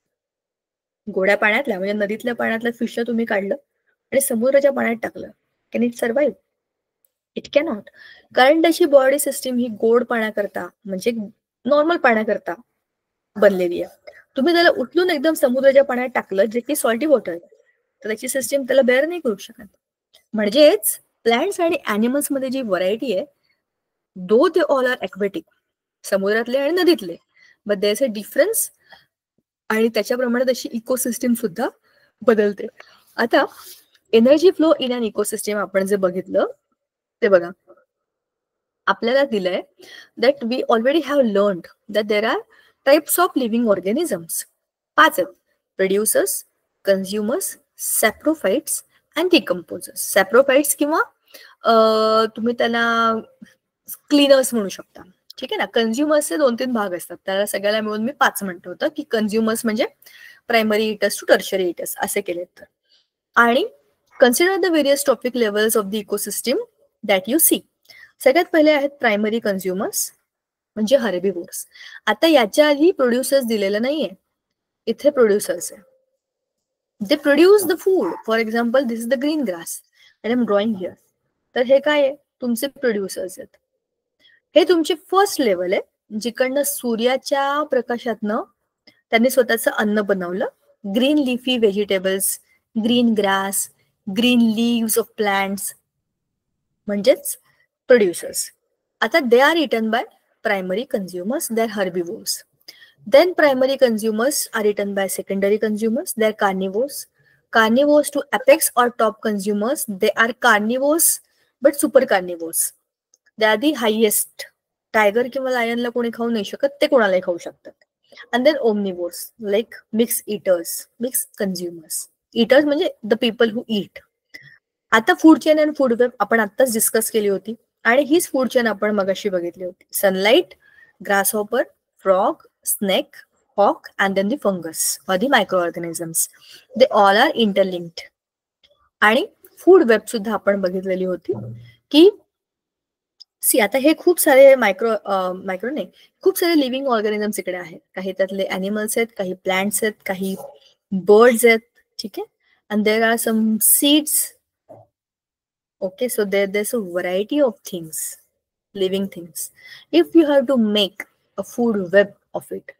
गोड्या पाण्यातल्या म्हणजे नदीतल्या पाण्यातल्या फिशला तुम्ही काढलं आणि समुद्राच्या पाण्यात टाकलं, can it survive? It cannot. कारण त्याची बॉडी सिस्टीम ही गोड पाण्याकरता म्हणजे नॉर्मल पाण्याकरता बनलेली आहे. तुम्ही त्याला उचलून एकदम समुद्राच्या पाण्यात टाकलं जे की सॉल्टी वॉटर आहे तर त्याची सिस्टीम त्याला बेअर नाही करू शकत. म्हणजेच प्लांट्स आणि अॅनिमल्स मध्ये जी व्हरायटी आहे, though they all are aquatic, समुद्रातले आणि नदीतले, but there is a difference आणि त्याच्याप्रमाणे तशी इकोसिस्टीम सुद्धा बदलते. आता energy flow in an ecosystem आपण जे बघितलं ते बघा, आपल्याला दिलंय that we already have learned that there are types of living organisms. 5 आहेत. Producers, consumers, saprophytes and decomposers. Saprophytes किंवा तुम्ही त्याला क्लीनर्स म्हणू शकता, ठीक आहे ना. कन्झ्युमर्सचे 2-3 भाग असतात, त्याला सगळ्याला मिळून मी 5 म्हणतो होतं की कन्झ्युमर्स म्हणजे primary eaters to tertiary eaters असे केलेत तर. आणि consider the various trophic levels of the ecosystem that you see. सगळ्यात पहिले आहेत प्रायमरी कन्झ्युमर्स म्हणजे हर्बिव्होर्स. आता याच्या आधी प्रोड्युसर्स दिलेलं नाहीये, इथे प्रोड्युसर्स आहे. They produce the food. For example this is the green grass and I am drawing here. तर हे काय आहे, तुमचे प्रोड्युसर्स आहेत. हे तुमचे फर्स्ट लेवल आहे, जिकडनं सूर्याच्या प्रकाशातनं त्यांनी स्वतःचं अन्न बनवलं. Green leafy vegetables, green grass, green leaves of plants म्हणजेच प्रोड्युसर्स. आता they are eaten by primary consumers, they are herbivores. Then primary consumers are eaten by secondary consumers. They are carnivores. Carnivores to apex or top consumers. They are carnivores but super carnivores. They are the highest. Tiger किंवा लायनला कोणी खाऊ नाही शकत, ते कोणालाही खाऊ शकतात. And then omnivores like mixed eaters, mixed consumers. Eaters म्हणजे the people who eat. आता food chain and food web आपण आत्ताच डिस्कस केली होती आणि हीच फूड चेन आपण मगाशी बघितली होती. Sunlight, grasshopper, frog, snake, hawk, and then the fungus or the microorganisms. They all are interlinked. आणि फूड वेब सुद्धा आपण बघितलेली होती की सी, आता हे खूप सारे मायक्रो नाही, खूप सारे लिव्हिंग ऑर्गॅनिझम्स इकडे आहेत. काही त्यातले अॅनिमल्स आहेत, काही प्लांट्स आहेत, काही बर्ड्स आहेत, ठीक आहे. And there are some seeds. Okay, so there's a variety of things, living things. If you have to make a food web of it,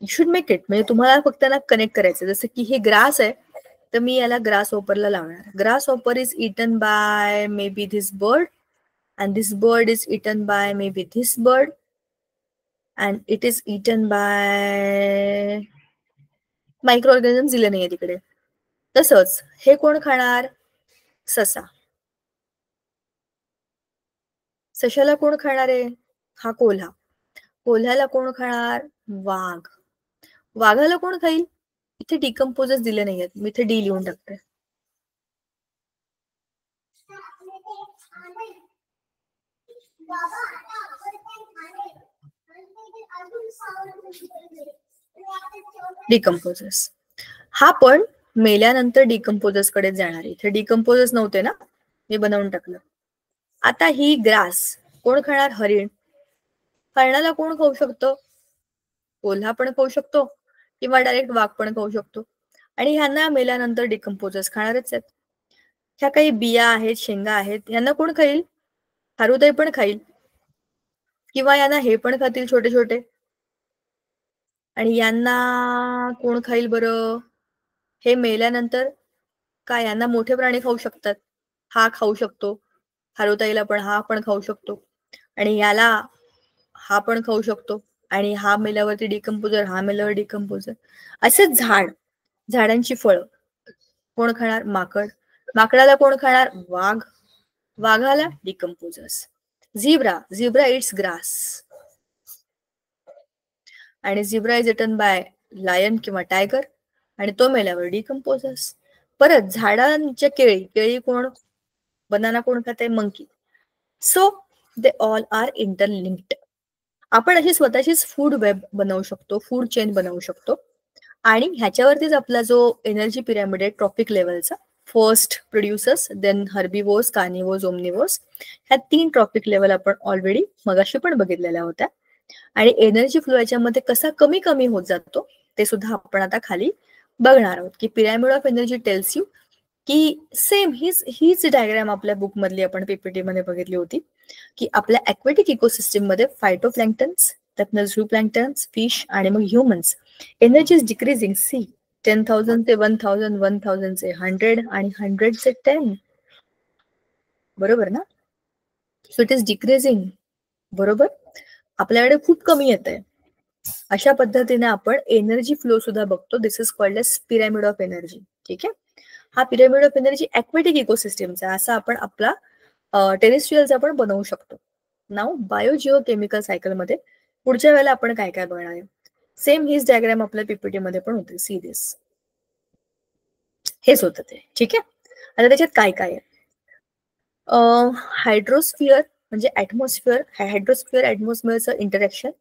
you should make it. म्हणजे तुम्हाला फक्त ना कनेक्ट करायचं. जसं की हे ग्रास आहे तर मी याला ग्रास ऑपरला लावणार. Grasshopper is eaten by maybe this bird and this bird is eaten by maybe this bird and it is eaten by मायक्रोऑर्गॅनिझम दिले नाहीये तिकडे. तसंच हे कोण खाणार? ससा. सशाला कोण खाणार आहे? हा कोल्हा. कोल्ह्याला कोण खाणार? वाघ. वाघाला कोण खाईल? इथे डिकम्पोजर्स दिले नाहीयेत, मी इथे डी लिहून टाकते. डिकम्पोजर्स. हा पण मेल्यानंतर डिकम्पोजर्स कडे जाणार. इथे डिकम्पोजर्स नव्हते ना, मी बनवून टाकलं. आता ही ग्रास कोण खाणार? हरिण. हरणाला कोण खाऊ शकतो? कोल्हा पण खाऊ शकतो किंवा डायरेक्ट वाघ पण खाऊ शकतो. आणि ह्यांना मेल्यानंतर डिकम्पोजर्स खाणारच आहेत. ह्या काही बिया आहेत, शेंगा आहेत, यांना कोण खाईल? खारुताई पण खाईल किंवा यांना हे पण खातील छोटे छोटे. आणि यांना कोण खाईल बरं? हे मेल्यानंतर काय यांना मोठे प्राणी खाऊ शकतात. हा खाऊ शकतो, खारुताईला पण हा पण खाऊ शकतो, आणि याला हा पण खाऊ शकतो, आणि हा मेल्यावरती डिकम्पोजर, हा मेल्यावर डिकम्पोजर. असं झाडांची फळं कोण खाणार? माकड. माकडाला कोण खाणार? वाघ. वाघाला डिकम्पोजर्स. झिब्रा इट्स ग्रास आणि झिब्रा इज इटन बाय लायन किंवा टायगर आणि तो मेल्यावर डिकम्पोजर्स. परत झाडांच्या केळी कोण? बनाना कोण खाते? Monkey. So they all are interlinked. आपण अशी स्वतःचीच फूड वेब बनवू शकतो, फूड चेन बनवू शकतो. आणि ह्याच्यावरतीच आपला जो एनर्जी पिरॅमिड आहे ट्रॉपिक लेवलचा, first producers, then herbivores, carnivores, omnivores, ह्या 3 ट्रॉपिक लेवल आपण ऑलरेडी मगाशी पण बघितलेल्या होत्या. आणि एनर्जी फ्लो याच्यामध्ये कसा कमी कमी होत जातो ते सुद्धा आपण आता खाली बघणार आहोत. की pyramid of energy tells you की सेम हीच डायग्राम आपल्या बुक मधली आपण पीपीटी मध्ये बघितली होती की आपल्या ॲक्वेटिक इकोसिस्टम मध्ये फायटोप्लॅन्क्टन्स, त्यातनं झू प्लॅन्क्टन्स, फिश आणि मग humans, energy is decreasing. See 10,000 ते 1,000, 1,000 से 100 आणि 100 से 10. बरोबर ना? So it is decreasing. बरोबर. आपल्याकडे खूप कमी येत आहे. अशा पद्धतीने आपण एनर्जी फ्लो सुद्धा बघतो. This is called as pyramid of energy. ठीक आहे. हा पिरॅमिड ऑफ एनर्जी ॲक्वेटिक इकोसिस्टमचा असा आपण आपला टेरेस्ट्रियलचा पण बनवू शकतो. नाव बायोजिओकेमिकल सायकल मध्ये पुढच्या वेळेला आपण काय काय बघणार आहे. सेम हीच डायग्राम आपल्या पीपीटी मध्ये पण होते. See this. हेच होतं ते. ठीक आहे. आता त्याच्यात काय काय आहे? हायड्रोस्फिअर म्हणजे ऍटमॉस्फिअर, हायड्रोस्फिअर ऍटमॉस्फिअरचं इंटरॅक्शन,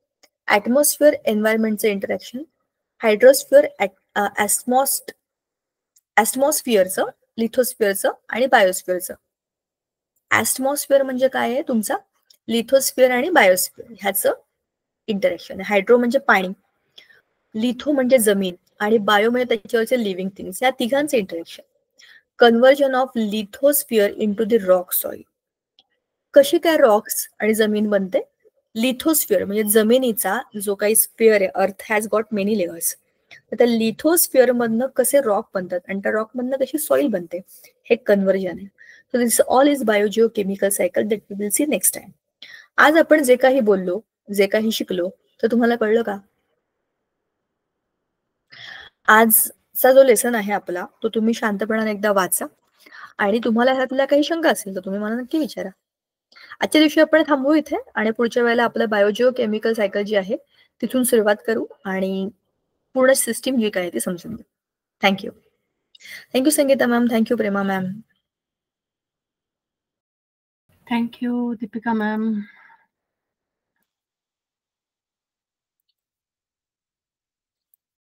ऍटमॉस्फिअर एन्व्हायरमेंटचं इंटरॅक्शन, हायड्रोस्फिअर ऍटमॉस्फिअरचं, लिथोस्फिअरचं आणि बायोस्फिअरचं. ऍटमॉस्फिअर म्हणजे काय आहे? तुमचा लिथोस्फिअर आणि बायोस्फिअर ह्याचं इंटरॅक्शन. हायड्रो म्हणजे पाणी, लिथो म्हणजे जमीन, आणि बायो म्हणजे त्याच्यावरचे लिव्हिंग थिंग्स. या तिघांचे interaction. Conversion of lithosphere into the rock soil. कशी काय रॉक्स आणि जमीन बनते? लिथोस्फिअर म्हणजे जमिनीचा जो काही स्फिअर आहे, अर्थ हॅज गॉट मेनी लेयर्स, तर त्या लिथोस्फिअर मधनं कसे रॉक बनतात आणि त्या रॉक मधनं कशी सॉइल बनते, हे कन्व्हर्जन आहे. So this all is biogeochemical cycle that we will see next time. आज आपण जे काही बोललो, जे काही शिकलो, तर तुम्हाला कळलं का? आजचा जो लेसन आहे आपला, तो तुम्ही शांतपणाने एकदा वाचा, आणि तुम्हाला ह्यातल्या काही शंका असेल तर तुम्ही मला नक्की विचारा. आजच्या दिवशी आपण थांबवू इथे, आणि पुढच्या वेळेला आपलं बायोजिओकेमिकल सायकल जी आहे तिथून सुरुवात करू आणि पूर्ण सिस्टीम जी काय ती समजून घेऊ. Thank you. Thank you Sangeeta ma'am. Thank you Prema ma'am. Thank you Deepika ma'am.